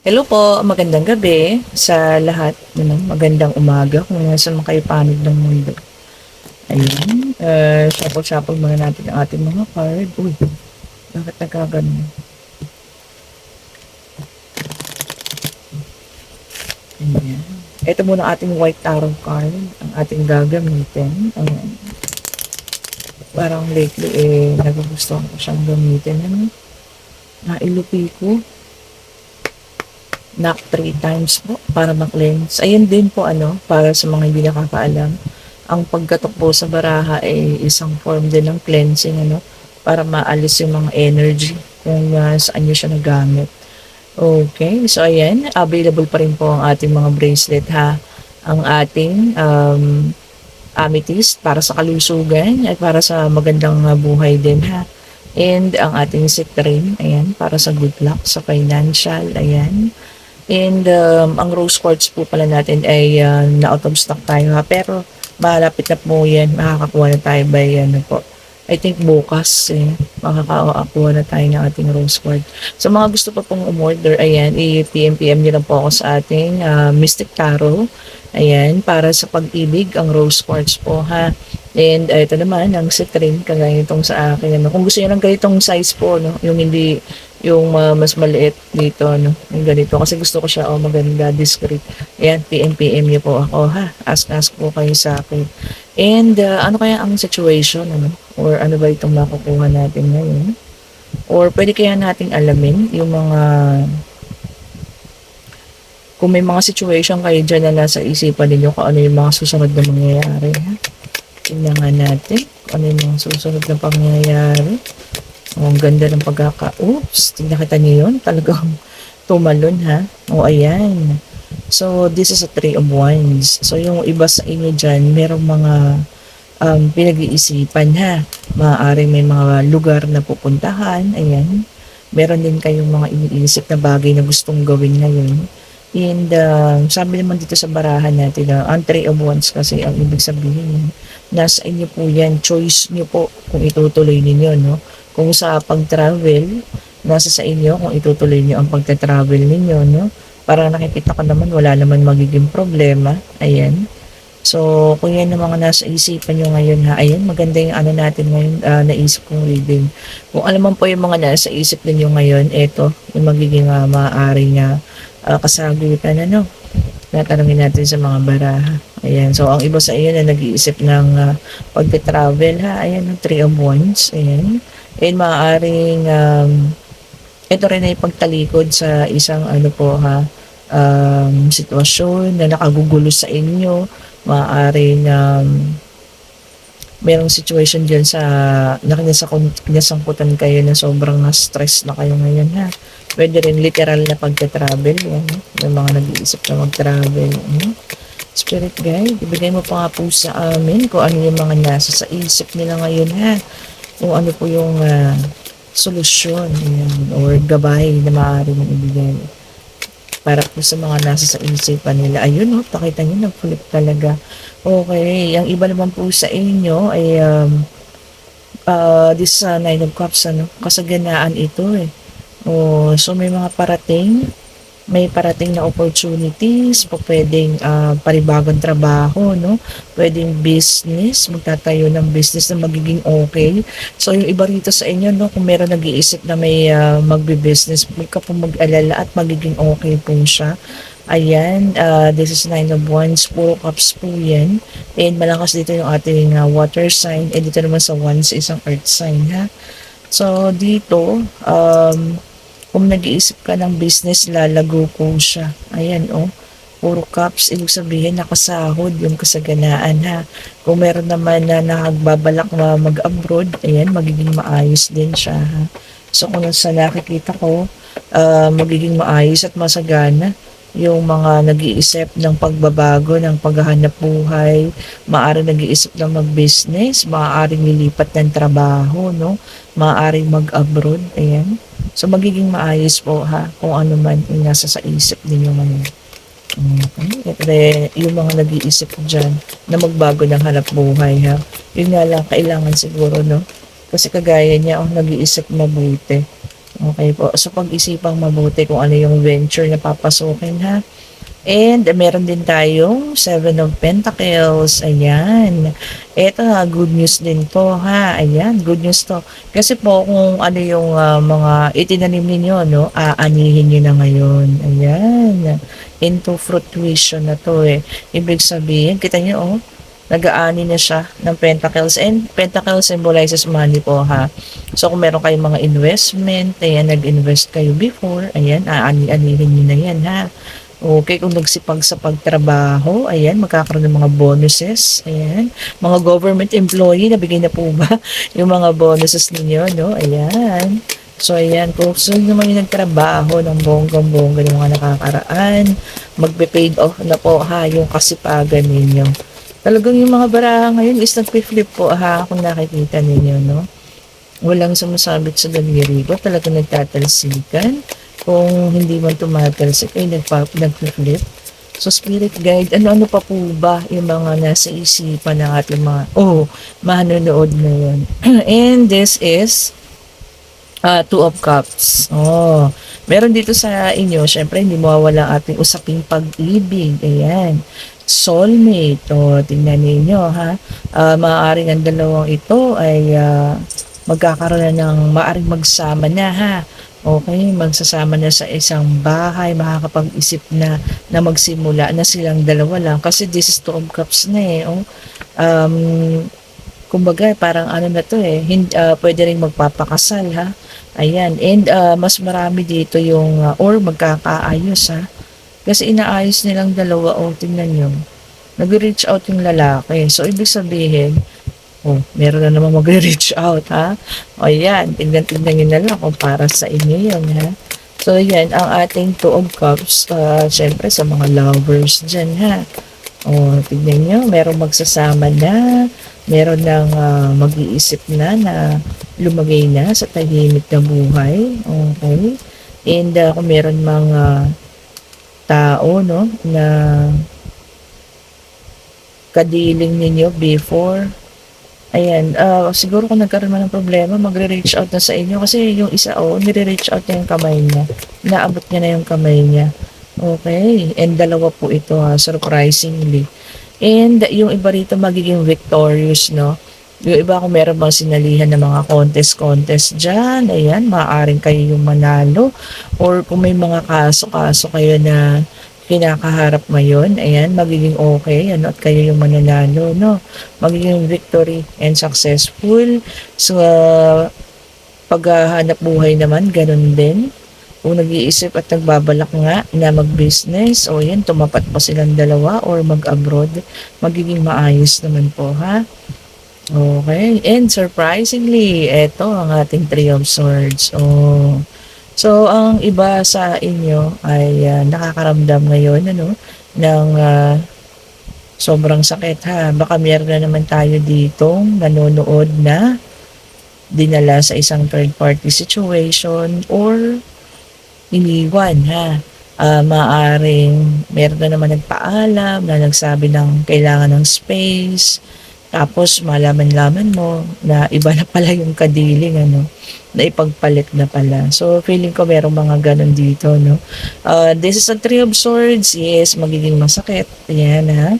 Hello po, magandang gabi sa lahat. Magandang umaga kung nasa man kayo panig ng mundo. Ayun, shuffle-shuffle muna natin ang ating mga card. Uy, bakit nagkaganon? Ayan. Ito muna ating white tarot card, ang ating gagamitin. Ayan. Parang lately, nagugustuhan ko siyang gamitin. Ano? Nailupi ko. Knock 3 times po para ma-cleanse. Ayun din po para sa mga hindi nakakaalam. Ang pagkatok po sa baraha ay isang form din ng cleansing para maalis yung mga energy kung saan nyo siya nagamit. Okay, so ayan, available pa rin po ang ating mga bracelet ha. Ang ating amethyst para sa kalusugan at para sa magandang buhay din ha. And ang ating citrine, ayan, para sa good luck, sa financial, ayan. And ang rose quartz po pala natin ay na-out of stock tayo ha. Pero malapit na po yan. Makakakuha na tayo by I think bukas makakakuha na tayo ng ating rose quartz. So mga gusto pa pong umorder, ayan, i-PM nyo lang po ako sa ating Mystic Tarot. Ayan, para sa pag-ibig, ang rose quartz po ha. And ito naman, ang citrine, kagaya itong sa akin. Kung gusto nyo ng ganitong size po, yung hindi yung mas maliit dito, yung ganito. Kasi gusto ko siya, maganda, discreet. Ayan, PM niyo po ako, ha. Ask po kayo sa akin. And ano kaya ang situation, or ano ba itong makukuha natin ngayon? Or pwede kaya nating alamin yung mga, kung may mga situation kayo dyan na nasa isipan ninyo kung ano yung mga susunod na mangyayari, ha. Tingnan nga natin kung ano yung mga susunod na pangyayari. Ang ganda ng Oops, nakita niyo yun? Talagang tumalon ha. Ayan. So, this is a 3 of Wands. So, yung iba sa inyo dyan, merong mga pinag-iisipan ha. Maaaring may mga lugar na pupuntahan. Ayan. Meron din kayong mga iniisip na bagay na gustong gawin ngayon. And sabi naman dito sa barahan natin ang 3 of Wands kasi ang ibig sabihin nasa inyo po yan, choice nyo po kung itutuloy ninyo, no? Kung sa pag-travel, nasa sa inyo kung itutuloy nyo ang pagta-travel ninyo, no? Para nakikita ko naman wala naman magiging problema. Ayan. So, kung yan ang mga nasa isipan nyo ngayon ha, ayan, maganda yung natin ngayon, naisip kong reading. Kung alam mo po yung mga nasa isip ninyo ngayon, ito, yung magiging maaaring kasagutan, natanungin natin sa mga baraha. Ayan, so ang iba sa inyo na nag-iisip ng pagte-travel ha, ayan, ang 3 of Wands, ayan. And maaaring, ito rin ay pagtalikod sa isang sitwasyon na nakagugulo sa inyo, maaaring, merong situation dyan sa nakasangkutan kayo na sobrang stress na kayo ngayon ha. Pwede rin literal na pagka-travel. Yung mga nag-iisip na mag-travel. Spirit guide, ibigay mo pa nga po sa amin kung ano yung mga nasa sa isip nila ngayon ha. Kung ano po yung solusyon or gabay na maaari mong ibigay. Para po sa mga nasa sa isipan nila. Ayun pakita nyo, nag-flip talaga. Okay, ang iba naman po sa inyo ay this 9 of Cups, kasaganaan ito so may mga may parating na opportunities, pwedeng panibagong trabaho, pwedeng business, magtatayo ng business na magiging okay. So yung iba rito sa inyo, kung meron nag-iisip na may magbe-business, huwag ka po mag-alala at magiging okay po siya. Ayan, this is 9 of Wands, 4 cups po yan. And malakas dito yung ating water sign, and dito naman sa Wands, isang earth sign ha. So dito, kung nag-iisip ka ng business, lalago po siya. Ayan, puro cups, ibig sabihin nakasahod yung kasaganaan ha. Kung meron naman na nagbabalak na mag-abroad, ayan, magiging maayos din siya ha. So kung sa nakikita ko, magiging maayos at masagana yung mga nag-iisip ng pagbabago, ng paghahanap buhay, maaaring nag-iisip ng mag-business, maaaring lilipat ng trabaho, maaaring mag-abroad, ayan. So, magiging maayos po ha, kung ano man yung nasa sa isip ninyo ngayon. Okay. Yung mga nag-iisip dyan na magbago ng hanap buhay ha. Yun nga lang, kailangan siguro, kasi kagaya niya, nag-iisip mabuti. Okay po. So, pag-isipang mabuti kung ano yung venture na papasukin ha. And meron din tayong Seven of Pentacles. Ayan. Eto ha, good news din to ha. Ayan, good news to. Kasi po kung ano yung mga itinanim ninyo, no, aanihin nyo na ngayon. Ayan. Into fruition na to eh. Ibig sabihin, kita nyo oh, nag-aani na siya ng Pentacles. And Pentacles symbolizes money po ha. So kung meron kayong mga investment, ayan, nag-invest kayo before, ayan, aani-anihin nyo na yan ha. Okay, kung nagsipag sa pagtrabaho, ayan, magkakaroon ng mga bonuses, ayan. Mga government employee, nabigay na po ba yung mga bonuses ninyo, no? Ayan. So, ayan, kung gusto nyo naman yung nagtrabaho ng bonggang-bongga ng mga nakakaraan, magbe-paid off na po ha, yung kasipagan ninyo. Talagang yung mga baraha ngayon is nagpi-flip po ha, kung nakikita ninyo, no? Walang sumasabit sa daliri ko, talagang nagtatalsikan. Kung hindi man tumatalsik ay nagpi-flip. So, spirit guide, ano-ano pa po ba yung mga nasa isipan ng ating mga, manonood na yun. And this is Two of Cups. Oh, meron dito sa inyo, syempre hindi mawawala ang ating usaping pag-ibig. Ayan. Soulmate. O, tingnan ninyo ha. Maaaring ang dalawang ito ay magkakaroon na ng maaaring magsama na ha. Okay, magsasama na sa isang bahay, makakapag-isip na magsimula na silang dalawa lang. Kasi this is Two of Cups na eh. Oh. Kumbaga, parang ano na to eh, pwede rin magpapakasal ha. Ayan, and mas marami dito yung, or magkakaayos ha. Kasi inaayos nilang dalawa, tingnan nyo. Nag-reach out yung lalaki. So, ibig sabihin, meron na naman magre-reach out ha. O yan, tingnan nyo na lang kung para sa inyo yun ha. So, yan, ang ating Two of Cups, syempre sa mga lovers dyan ha. Tignan nyo, merong magsasama na, meron ng mag-iisip na lumagay na sa tahimik na buhay. Okay. And kung meron mga tao, no, na kadiling ninyo before, ayan, siguro kung nagkaroon man ng problema, magre-reach out na sa inyo. Kasi yung isa, nire-reach out niya yung kamay niya. Naabot niya na yung kamay niya. Okay. And dalawa po ito ha, surprisingly. And yung iba rito magiging victorious, no? Yung iba kung meron bang sinalihan ng mga contest dyan, ayan, maaaring kayo yung manalo. Or kung may mga kaso-kaso kayo na kinakaharap ngayon, ayan, magiging okay, ano, at kayo yung mananalo, no? Magiging victory and successful. So, paghahanap buhay naman, ganun din. Kung nag-iisip at nagbabalak nga na mag-business, yan, tumapat pa silang dalawa or mag-abroad, magiging maayos naman po, ha? Okay. And surprisingly, eto ang ating Three of Swords. So, ang iba sa inyo ay nakakaramdam ngayon, ano, ng sobrang sakit, ha? Baka meron na naman tayo ditong nanonood na dinala sa isang third-party situation or iniwan ha. Maaring meron na naman nagpaalam na nagsabi ng kailangan ng space, tapos malaman-laman mo na iba na pala yung kadiling, ano, na ipagpalit na pala. So feeling ko merong mga ganun dito, no. This is a Three of Swords. Yes, magiging masakit. Ayan ha.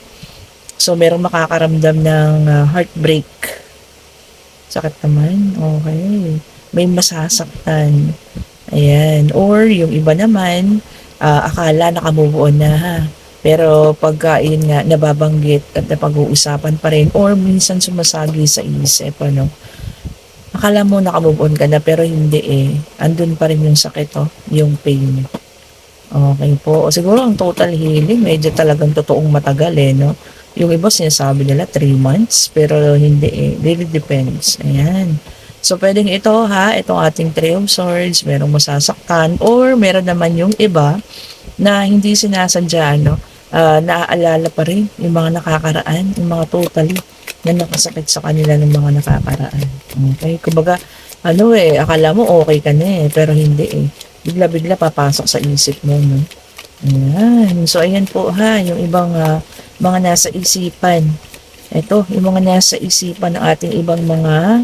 So merong makakaramdam ng heartbreak. Sakit naman. Okay. May masasaktan. Ayan. Or yung iba naman, akala nakamove on na ha. Pero pagka yun nga, nababanggit at napag-uusapan pa rin or minsan sumasagi sa isip, ano. Akala mo nakamove on ka na pero hindi eh. Andun pa rin yung sakit, yung pain. Okay po. O siguro ang total healing, medyo talagang totoong matagal eh, no. Yung iba sinasabi nila 3 months, pero hindi eh. Really depends. Ayan. So, pwedeng ito ha, itong ating Three of Swords, merong masasaktan, or meron naman yung iba na hindi sinasadya, no? Naaalala pa rin yung mga nakakaraan, yung mga totally na nakasakit sa kanila ng mga nakakaraan. Okay? Kumbaga, akala mo okay ka na eh, pero hindi eh. Bigla-bigla papasok sa isip mo, no? Ayan. So, ayan po ha, yung ibang mga nasa isipan. Ito, yung mga nasa isipan ng ating ibang mga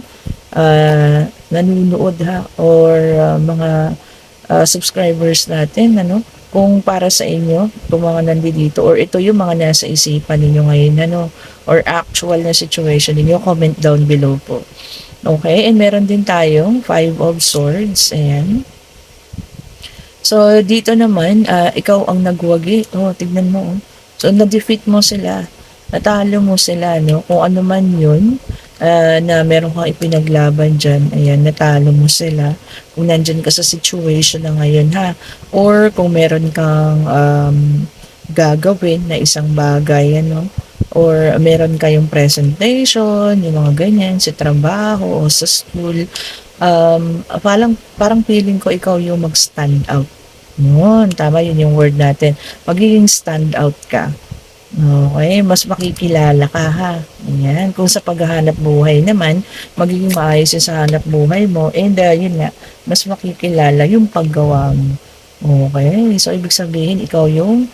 nanonood ha, or mga subscribers natin, ano, kung para sa inyo, itong mga nandito, or ito yung mga nasa isipan ninyo ngayon, ano, or actual na situation ninyo, comment down below po. Okay, and meron din tayong Five of Swords, ayan. So, dito naman, ikaw ang nagwagi. Oh, tignan mo. Oh. So, na-defeat mo sila. Natalo mo sila, no? Kung ano man yun, na meron kang ipinaglaban dyan, ayan, natalo mo sila. Kung nandyan ka sa situation na ngayon, ha? Or kung meron kang gagawin na isang bagay, ano? Or meron kayong presentation, yung mga ganyan, sa trabaho o sa school, parang feeling ko ikaw yung mag-stand out. Yun, tama yun yung word natin. Magiging stand out ka. Okay, mas makikilala ka ha. Ayan. Kung sa paghahanap buhay naman, magiging maayos yung sa hanap buhay mo. And yun nga, mas makikilala yung paggawa mo. Okay, so ibig sabihin, ikaw yung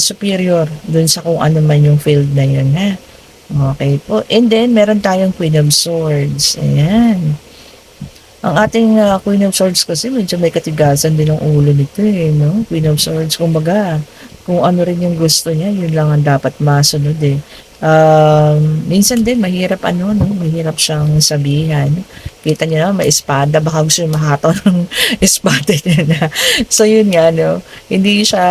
superior dun sa kung ano man yung field na yun ha. Okay po. And then, meron tayong Queen of Swords. Ayan. Ang ating Queen of Swords kasi medyo may katigasan din ang ulo nito eh, no? Queen of Swords, kumbaga, kung ano rin yung gusto niya, yun lang ang dapat masunod eh. Minsan din, mahirap ano, no? Mahirap siyang sabihan. Kita niyo na, may espada, baka gusto niya mahataw ng espada niya na. So yun nga, no? Hindi siya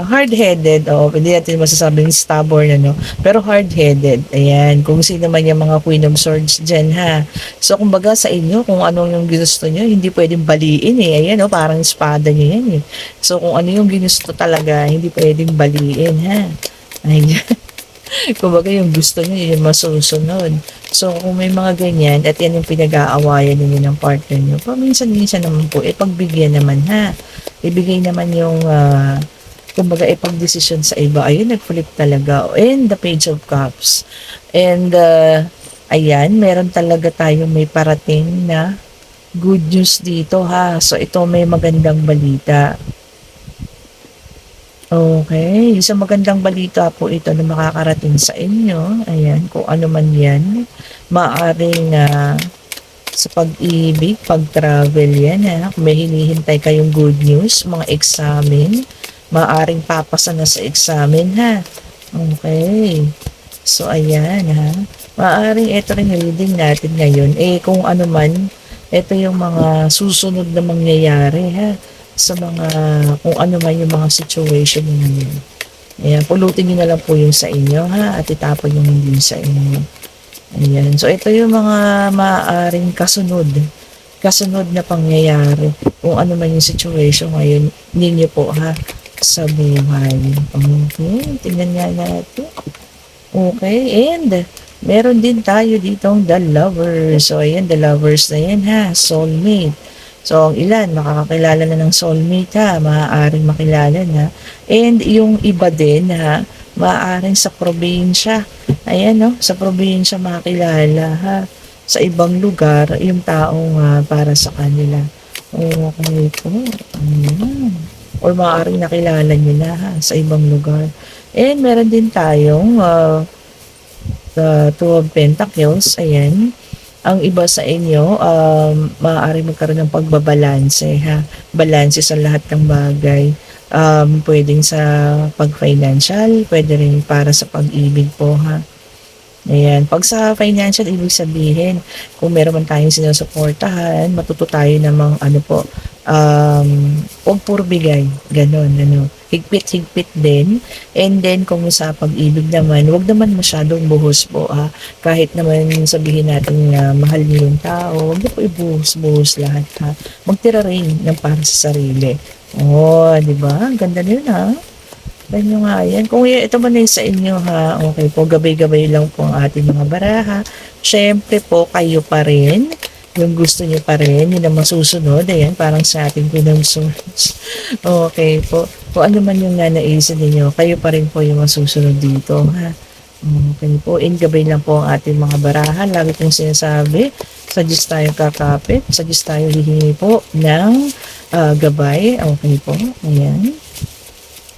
hard-headed, hindi natin masasabing stubborn, ano, pero hard-headed. Ayan, kung sino man yung mga Queen of Swords dyan, ha. So, kumbaga sa inyo, kung anong yung ginusto nyo, hindi pwedeng baliin, eh. Ayan, parang espada nyo yan, eh. So, kung ano yung ginusto talaga, hindi pwedeng baliin, ha. Ayan. Kumbaga yung gusto nyo, yun yung masusunod. So, kung may mga ganyan, at yan yung pinag-aawayan ninyo ng partner nyo, paminsan-minsan naman po, pagbigyan naman, ha. Ibigay naman yung, kumbaga, pag-desisyon sa iba. Ayun, nag-flip talaga. And the Page of Cups. And, ayan, meron talaga tayo may parating na good news dito, ha. So, ito may magandang balita. Okay, isang magandang balita po ito na makakarating sa inyo. Ayan, kung ano man yan. Maaring sa pag-ibig, pag-travel yan. Kung may hinihintay kayong good news, mga examen, maaring papasa na sa examen ha. Okay. So, ayan ha. Maaring ito rin reading natin ngayon. Kung ano man, ito yung mga susunod na mangyayari ha. Sa mga, kung ano man yung mga situation nyo ngayon. Ayan, pulutin nyo na lang po yung sa inyo ha. At itapon yung hindi sa inyo. Ayan. So, ito yung mga maaaring kasunod na pangyayari. Kung ano man yung situation ngayon ninyo po ha. Sa buhay. Okay. Tingnan nga natin. Okay. And, meron din tayo ditong The Lovers. So, ayan, The Lovers na yan ha. Soulmate. So, ang ilan, makakakilala na ng soulmate ha, maaaring makilala na. And yung iba din ha, maaaring sa probinsya. Ayan no, sa probinsya makakilala ha. Sa ibang lugar, yung taong para sa kanila. Okay po. Ayan. Or maaaring nakilala nyo na ha, sa ibang lugar. And meron din tayong Two of Pentacles. Ayan. Ang iba sa inyo, maaari magkaroon ng pagbabalanse, ha? Balanse sa lahat ng bagay. Pwedeng sa pag-financial, pwede rin para sa pag-ibig po, ha? Ayan. Pag sa financial, ibig sabihin, kung meron man tayong sinusuportahan, matuto tayo namang, huwag puro bigay. Ganon, ano. Higpit-higpit din. And then, kung sa pag-ibig naman, huwag naman masyadong buhos po, ha. Kahit naman sabihin natin na mahal niyo yung tao, huwag na po ibuhos-buhos lahat, ha. Magtira rin ng para sa sarili. Oh, di ba? Ganda na yun, ha. Ganyan nga yan. Kung ito man na sa inyo ha, okay po, gabay-gabay lang po ang ating mga baraha. Siyempre po, kayo pa rin. Yung gusto nyo pa rin, yun ang masusunod. Ayan, parang sa ating pinagsunod. Okay po. Kung ano man yung nanaisin ninyo, kayo pa rin po yung masusunod dito ha. Okay po, gabay lang po ang ating mga baraha. Lagi kong sinasabi, suggest tayo kakapit, suggest tayo hihingi po ng gabay. Okay po, ayan.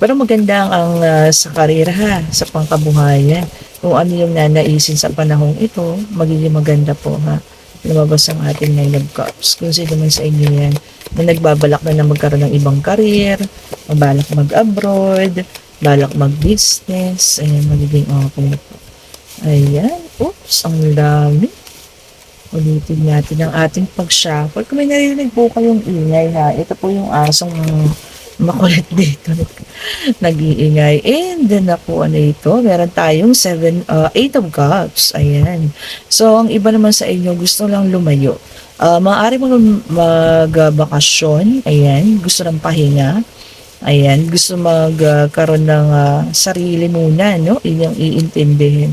Pero maganda ang sa karera ha, sa pangkabuhayan. Kung ano yung nanaisin sa panahong ito, magiging maganda po ha. lumabas ang ating Nine of Cups. Kung sino man sa inyo yan na nagbabalak na magkaroon ng ibang career, balak mag-abroad, balak mag-business, ayan, magiging okay po. Ayan, oops, ang dami. Ulitin natin ang ating pag-shuffle. Kung may narinig po kayong ingay ha, ito po yung asong makulit dito. Nag-iingay. And then na po ano ito, meron tayong 8 of cups. Ayan. So, ang iba naman sa inyo, gusto lang lumayo. Maaari mo magbakasyon. Ayan. Gusto ng pahinga. Ayan. Gusto magkaroon ng sarili muna, no? Inyong iintindihin.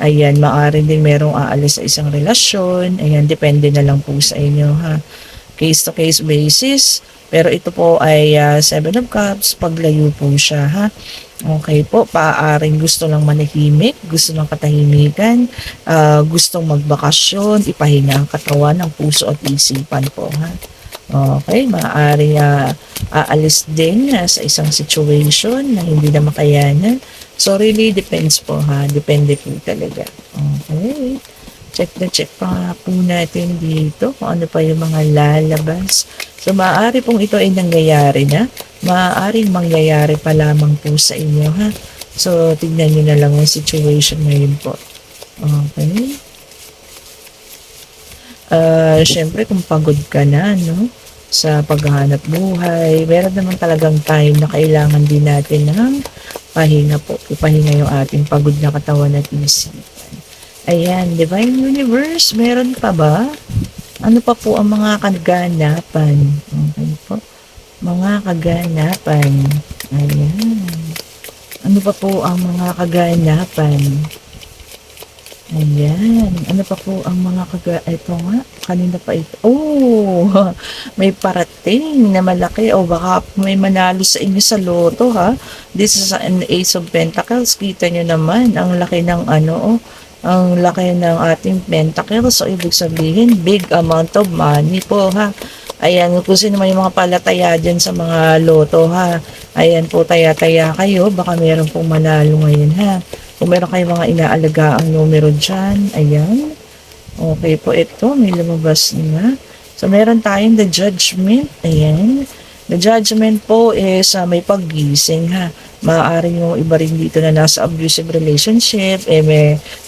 Ayan, maaari din merong aalis sa isang relasyon. Ayan, depende na lang po sa inyo ha. Case to case basis. Pero ito po ay 7 of Cups, paglayo po siya ha. Okay po, paaaring gusto lang manahimik, gusto ng katahimikan, gustong magbakasyon, ipahinga ang katawan, ng puso at isipan po ha. Okay, maaari aalis din sa isang situation na hindi na makayanan. So, really depends po ha. Depende po talaga. Okay. Check na check pa po natin dito kung ano pa yung mga lalabas. So, maaari pong ito ay nangyayari na. Maaaring mangyayari pa lamang po sa inyo ha. So, tignan nyo na lang ang situation ngayon po. Okay. Syempre, kung pagod ka na, no? Sa paghahanap buhay, meron naman talagang time na kailangan din natin ng pahinga po. Ipahinga yung ating pagod na katawan at isipan. Ayan, Divine Universe, meron pa ba? Ano pa po ang mga kaganapan? Okay po. Mga kaganapan. Ayan. Ano pa po ang mga kaganapan? Ayan. Ano pa po ang mga ito nga, kanina pa ito. Oh, may parating na malaki. O baka may manalo sa inyo sa loto ha. This is an Ace of Pentacles. Kita nyo naman, ang laki ng ang laki ng ating Pentacles. So, ibig sabihin, big amount of money po ha. Ayan, kung sino man yung mga palataya dyan sa mga loto ha. Ayan po, taya-taya kayo. Baka meron pong manalo ngayon ha. Kung meron kayong mga inaalaga ang numero dyan, ayan. Okay po ito, may lumabas na. So, meron tayong the judgment, ayan. The judgment po is may paggising ha. Maaari yung iba rin dito na nasa abusive relationship,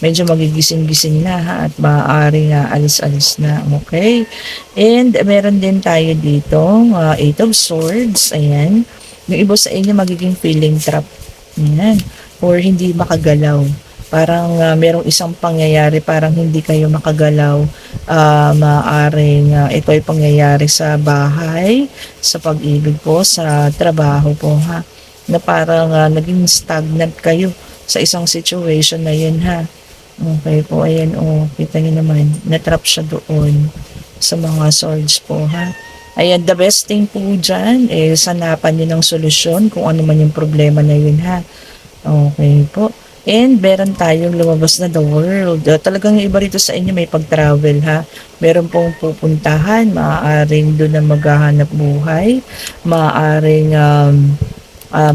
medyo magigising-gising na ha, at maaari nga alis-alis na, okay. And meron din tayo dito, 8 of Swords, ayan. Yung iba sa inyo magiging feeling trap, ayan. Or hindi makagalaw. Parang merong isang pangyayari, parang hindi kayo makagalaw. Maaaring ito ay pangyayari sa bahay, sa pag-ibig po, sa trabaho po ha. Na parang naging stagnant kayo sa isang situation na yun ha. Okay po, ayan kita nyo naman, natrap siya doon sa mga swords po ha. Ayan, the best thing po dyan is hanapan nyo ng solusyon kung ano man yung problema na yun ha. Okay po. And meron tayong lumabas na the world. Talagang yung iba rito sa inyo may pag-travel ha. Meron pong pupuntahan, maaaring doon na maghahanap buhay, maaaring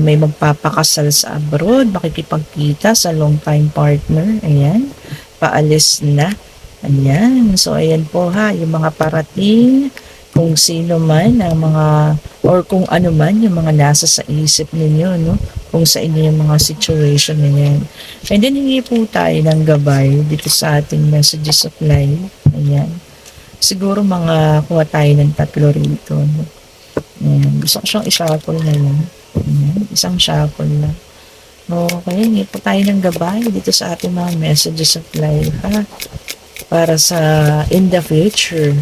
may magpapakasal sa abroad, makikipagkita sa long time partner. Ayan, paalis na. Ayan, so ayan po ha, yung mga parating, kung sino man ang mga, or kung ano man yung mga nasa sa isip ninyo, no? Kung sa inyo yung mga situation na yan. And then, hingi po tayo ng gabay dito sa ating messages of life. Ayan. Siguro kuha tayo ng 3 rito. No? Ayan. Gusto ko siyang i-shuffle na yun. Ayan. Isang shuffle na. Okay, hingi po tayo ng gabay dito sa ating mga messages of life. Ha? Para sa in the future.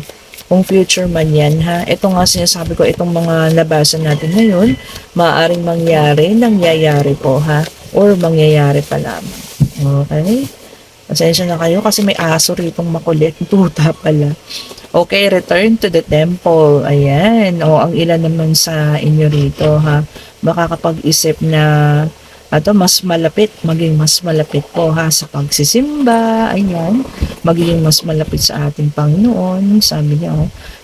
Kung future man yan ha. Ito nga sinasabi ko, itong mga labasan natin ngayon, maaaring mangyari, nangyayari po ha. Or mangyayari pa lamang. Okay? Pasensya na kayo kasi may aso ritong makulit. Tuta pala. Okay, return to the temple. Ayan. Ang ilan naman sa inyo rito ha. Makakapag-isip na mas malapit, maging mas malapit po ha sa pagsisimba, ayan, magiging mas malapit sa ating Panginoon, sabi niya,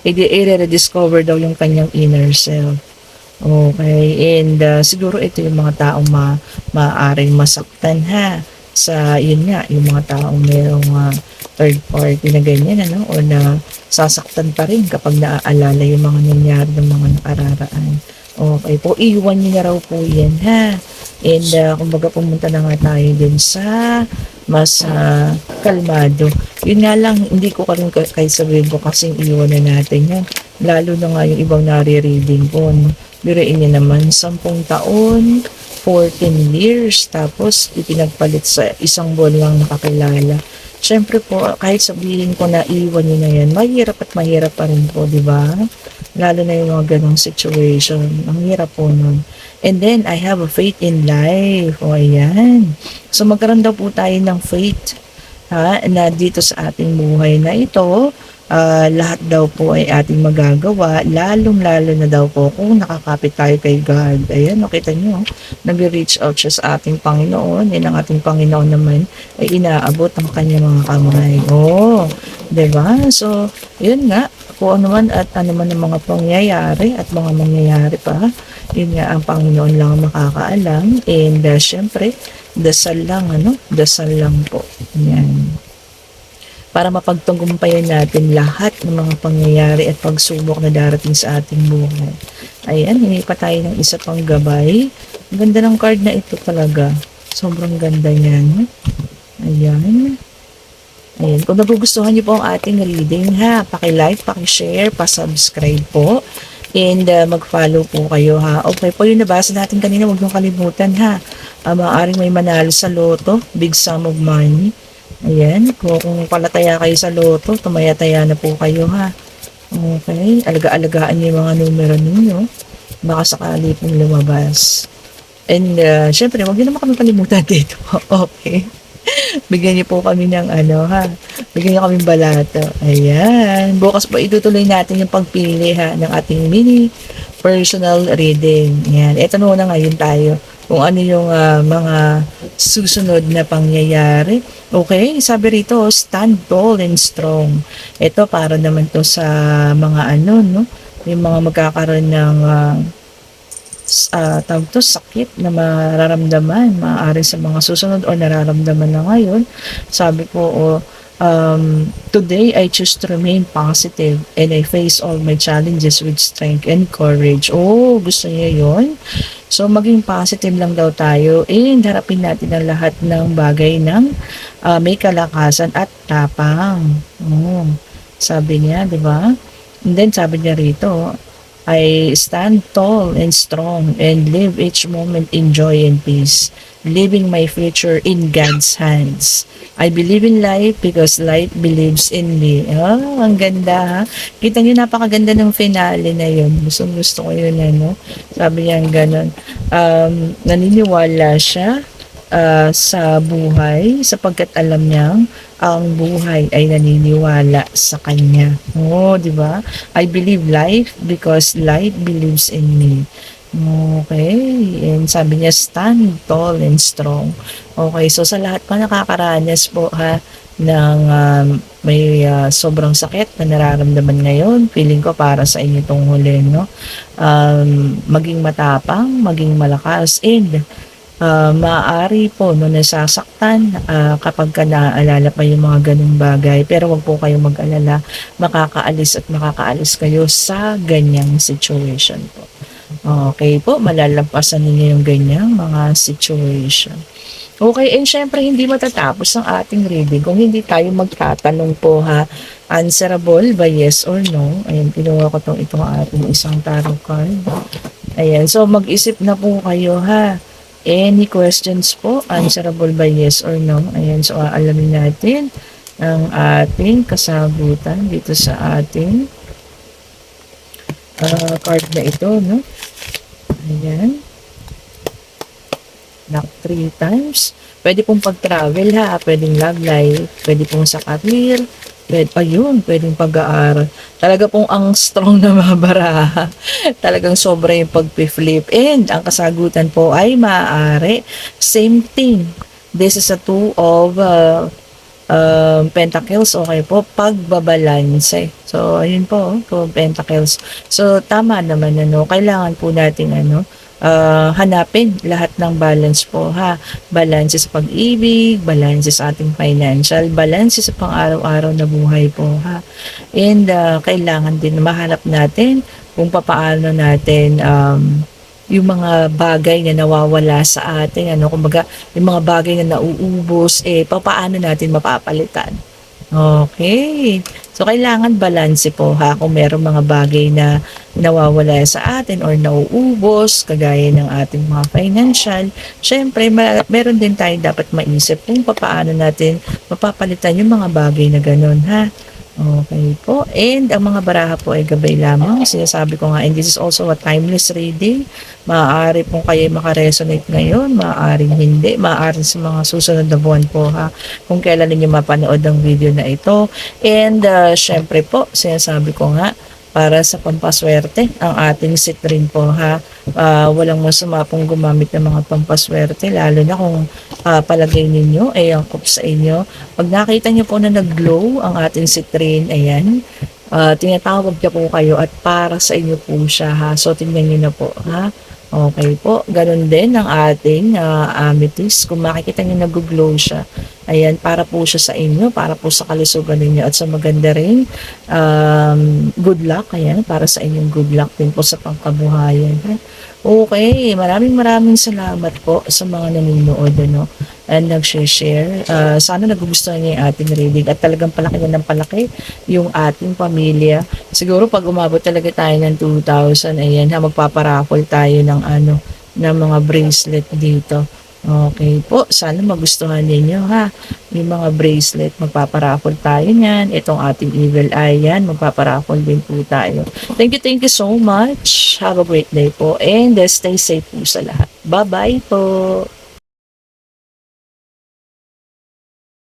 i-rediscover daw yung kanyang inner self. Okay, and siguro ito yung mga taong maaaring masaktan ha, sa yun nga, yung mga taong merong third party na ganyan, ano, o na sasaktan pa rin kapag naaalala yung mga nangyari ng mga nakararaan. Okay po, iwan niyo na raw po yan, ha? And kumbaga pumunta na nga tayo din sa mas kalmado. Yun nga lang, hindi ko ka rin kahit sabihin ko kasing iwan na natin yan. Lalo na nga yung ibang nare-reading ko. No? Birain niya naman, 10 taon, 14 years, tapos ipinagpalit sa isang buwan lang nakakilala. Siyempre po, kahit sabihin ko na iwan niyo na yan, mahirap at mahirap pa rin po, di ba? Lalo na yung mga ganong situation. Ang hirap po nun. And then, I have a faith in life. O, ayan. So, magkaroon daw po tayo ng faith, ha, na dito sa ating buhay na ito, lahat daw po ay ating magagawa, lalong-lalo na daw po kung nakakapit tayo kay God. Ayan, nakita nyo, nag-reach out siya sa ating Panginoon, and ang ating Panginoon naman ay inaabot ang kanyang mga kamay. Oh, diba? So, yun nga, kung ano man at ano man ang mga pangyayari at mga mangyayari pa, yun nga ang Panginoon lang ang makakaalam. And syempre, dasal lang, ano? Dasal lang po. Yan. Para mapagtagumpayan natin lahat ng mga pangyayari at pagsubok na darating sa ating buhay. Ayan, hindi pa tayo ng isa pang gabay. Ang ganda ng card na ito talaga. Sobrang ganda niyan. Ayan. Ayan, kung nagugustuhan niyo po ang ating reading, ha, paki-like, paki-share, pa-subscribe po. And mag-follow po kayo, ha. Okay po, yung nabasa natin kanina, huwag niyong kalimutan, ha. Maaaring may manalo sa loto, big sum of money. Ayan, kung palataya kayo sa loto, tumaya-taya na po kayo, ha. Okay, alaga-alagaan niyo yung mga numero ninyo. Baka sakali pong lumabas. And syempre, huwag niyo naman kami kalimutan dito. Okay. Bigyan niyo po kami ng ano, ha. Bigyan niyo kami balato. Ayan. Bukas po itutuloy natin yung pagpili, ha, ng ating mini personal reading. Ayan. Ito na ngayon tayo kung ano yung mga susunod na pangyayari. Okay, sabi rito, stand tall and strong. Ito para naman to sa mga ano, no? Yung mga magkakaroon ng tawag to, sakit na mararamdaman, maaari sa mga susunod o nararamdaman na ngayon. Sabi po, today I choose to remain positive and I face all my challenges with strength and courage. Oh, gusto niya yon. So, maging positive lang daw tayo and harapin natin ang lahat ng bagay ng may kalakasan at tapang. Oh, sabi niya, di ba? And then, sabi niya rito, I stand tall and strong and live each moment in joy and peace, living my future in God's hands. I believe in life because life believes in me. Oh, ang ganda, ha? Kita niyo, napakaganda ng finale na yun. Gusto ko yun, ano? Sabi niya gano'n. Naniniwala siya sa buhay sapagkat alam niyang ang buhay ay naniniwala sa kanya. Oh, di ba? I believe life because life believes in me. Okay. And sabi niya, stand tall and strong. Okay. So, sa lahat pa nakakaranas po, ha, ng may sobrang sakit na nararamdaman ngayon, feeling ko para sa inyo itong huli, no? Maging matapang, maging malakas, and maaari po no nasasaktan kapag ka naaalala pa yung mga ganung bagay, pero wag po kayong mag-alala, makakaalis kayo sa ganyang situation po. Okay po, malalampasan ninyo yung ganyang mga situation. Okay, and syempre hindi matatapos ang ating reading kung hindi tayo magtatanong po, ha. Answerable by yes or no. Ayan, kinuha ko itong ating isang tarot card. Ayan, so mag-isip na po kayo, ha. Any questions po, answerable by yes or no. Ayan, so aalamin natin ang ating kasagutan dito sa ating card na ito, no? Ayan. Knock 3 times. Pwede pong pag-travel, ha. Pwedeng love life. Pwede pong sa career. Pwedeng pag-aaral. Talaga pong ang strong na mga baraha. Talagang sobra yung pag-flip. And ang kasagutan po ay maaari. Same thing. This is a 2 of Pentacles. Okay po, pagbabalanse. So, ayun po, 2 of Pentacles. So, tama naman, ano, kailangan po natin, ano, hanapin lahat ng balance po ha. Balance sa pag-ibig, balance sa ating financial, balance sa pang-araw-araw na buhay po ha. And kailangan din mahanap natin kung papaano natin yung mga bagay na nawawala sa atin, ano, kumbaga, yung mga bagay na nauubos, papaano natin mapapalitan. Okay. So, kailangan balanse po ha kung merong mga bagay na nawawala sa atin or nauubos, kagaya ng ating mga financial. Syempre, meron din tayong dapat maisip kung paano natin mapapalitan yung mga bagay na ganun ha. Okay po. And ang mga baraha po ay gabay lamang. Sinasabi ko nga, and this is also a timeless reading. Maaari po kayo makaresonate ngayon, maaaring hindi, maaaring sa mga susunod na buwan po ha, kung kailan ninyo mapanood ang video na ito. And syempre po, sinasabi ko nga, para sa pampaswerte, ang ating citrin po ha. Walang masama pong gumamit ng mga pampaswerte, lalo na kung palagay ninyo ay angkop sa inyo. Pag nakita nyo po na nag-glow ang ating citrin, ayan, tinatawag niya po kayo at para sa inyo po siya ha. So, tingnan nyo na po ha. Okay po, ganun din ang ating amethyst. Kung makikita nyo nag-glow siya, ayan, para po siya sa inyo, para po sa kalusugan ninyo at sa maganda rin good luck, ayan, para sa inyong good luck din po sa pangkabuhayan. Okay, maraming salamat po sa mga nanonood, ano, and nag-share. Sana nagugustuhan niyo yung ating reading at talagang palaki na ng palaki yung ating pamilya. Siguro pag umabot talaga tayo ng 2,000, ayan ha, magpaparaffle tayo ng ano, ng mga bracelet dito. Okay po, sana magustuhan ninyo ha. Yung mga bracelet, magpaparaffle tayo niyan. Itong ating evil eye yan, magpaparaffle din po tayo. Thank you so much. Have a great day po and stay safe po sa lahat. Bye-bye po.